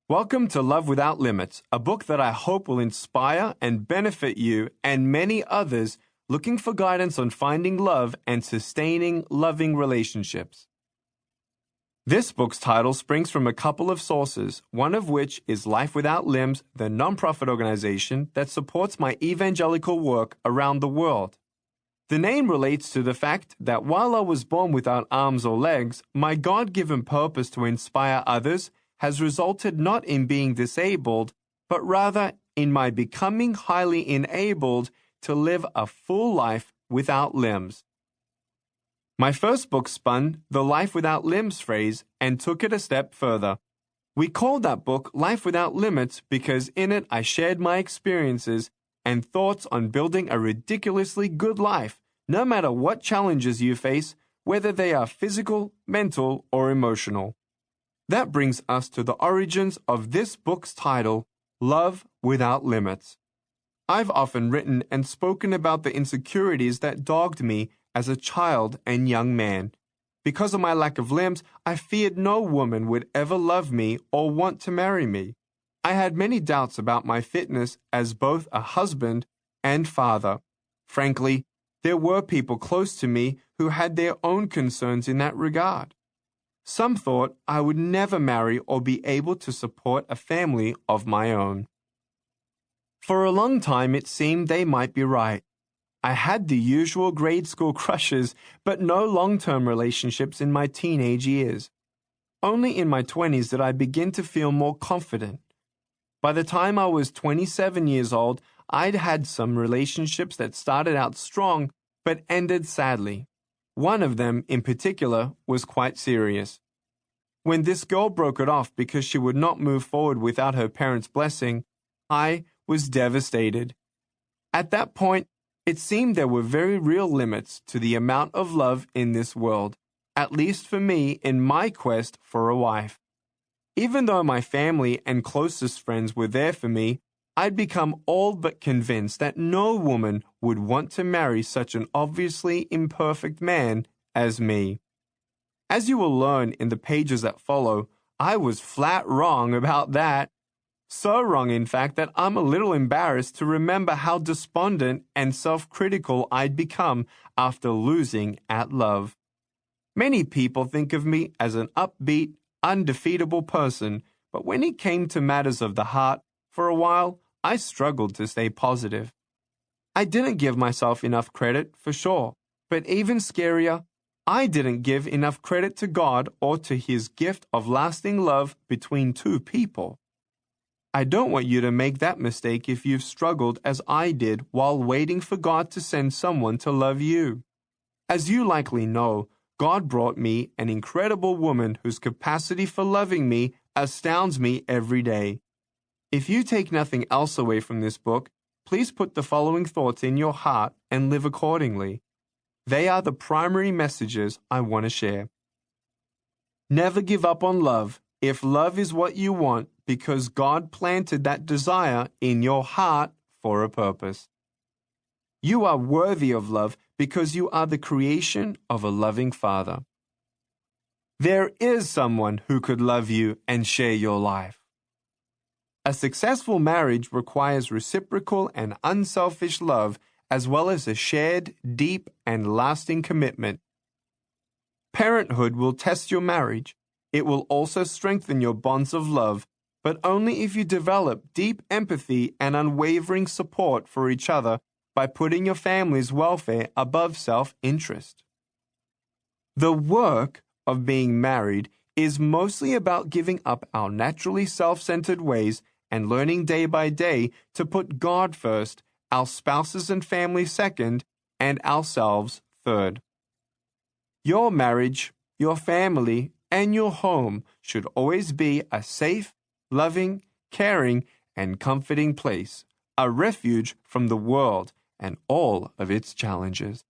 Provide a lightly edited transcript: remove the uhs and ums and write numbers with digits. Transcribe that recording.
Welcome to Love Without Limits, a book that I hope will inspire and benefit you and many others looking for guidance on finding love and sustaining loving relationships. This book's title springs from a couple of sources, one of which is Life Without Limbs, the nonprofit organization that supports my evangelical work around the world. The name relates to the fact that while I was born without arms or legs, my God-given purpose to inspire others has resulted not in being disabled, but rather in my becoming highly enabled to live a full life without limbs. My first book spun the Life Without Limbs phrase and took it a step further. We called that book Life Without Limits because in it I shared my experiences and thoughts on building a ridiculously good life, no matter what challenges you face, whether they are physical, mental, or emotional. That brings us to the origins of this book's title, Love Without Limits. I've often written and spoken about the insecurities that dogged me as a child and young man. Because of my lack of limbs, I feared no woman would ever love me or want to marry me. I had many doubts about my fitness as both a husband and father. Frankly, there were people close to me who had their own concerns in that regard. Some thought I would never marry or be able to support a family of my own. For a long time, it seemed they might be right. I had the usual grade school crushes, but no long-term relationships in my teenage years. Only in my 20s did I begin to feel more confident. By the time I was 27 years old, I'd had some relationships that started out strong, but ended sadly. One of them, in particular, was quite serious. When this girl broke it off because she would not move forward without her parents' blessing, I was devastated. At that point, it seemed there were very real limits to the amount of love in this world, at least for me in my quest for a wife. Even though my family and closest friends were there for me, I'd become all but convinced that no woman would want to marry such an obviously imperfect man as me. As you will learn in the pages that follow, I was flat wrong about that. So wrong, in fact, that I'm a little embarrassed to remember how despondent and self-critical I'd become after losing at love. Many people think of me as an upbeat, undefeatable person, but when it came to matters of the heart, for a while, I struggled to stay positive. I didn't give myself enough credit, for sure, but even scarier, I didn't give enough credit to God or to His gift of lasting love between two people. I don't want you to make that mistake if you've struggled as I did while waiting for God to send someone to love you. As you likely know, God brought me an incredible woman whose capacity for loving me astounds me every day. If you take nothing else away from this book, please put the following thoughts in your heart and live accordingly. They are the primary messages I want to share. Never give up on love if love is what you want because God planted that desire in your heart for a purpose. You are worthy of love because you are the creation of a loving Father. There is someone who could love you and share your life. A successful marriage requires reciprocal and unselfish love as well as a shared, deep, and lasting commitment. Parenthood will test your marriage. It will also strengthen your bonds of love, but only if you develop deep empathy and unwavering support for each other by putting your family's welfare above self-interest. The work of being married is mostly about giving up our naturally self-centered ways and learning day by day to put God first, our spouses and family second, and ourselves third. Your marriage, your family, and your home should always be a safe, loving, caring, and comforting place, a refuge from the world and all of its challenges.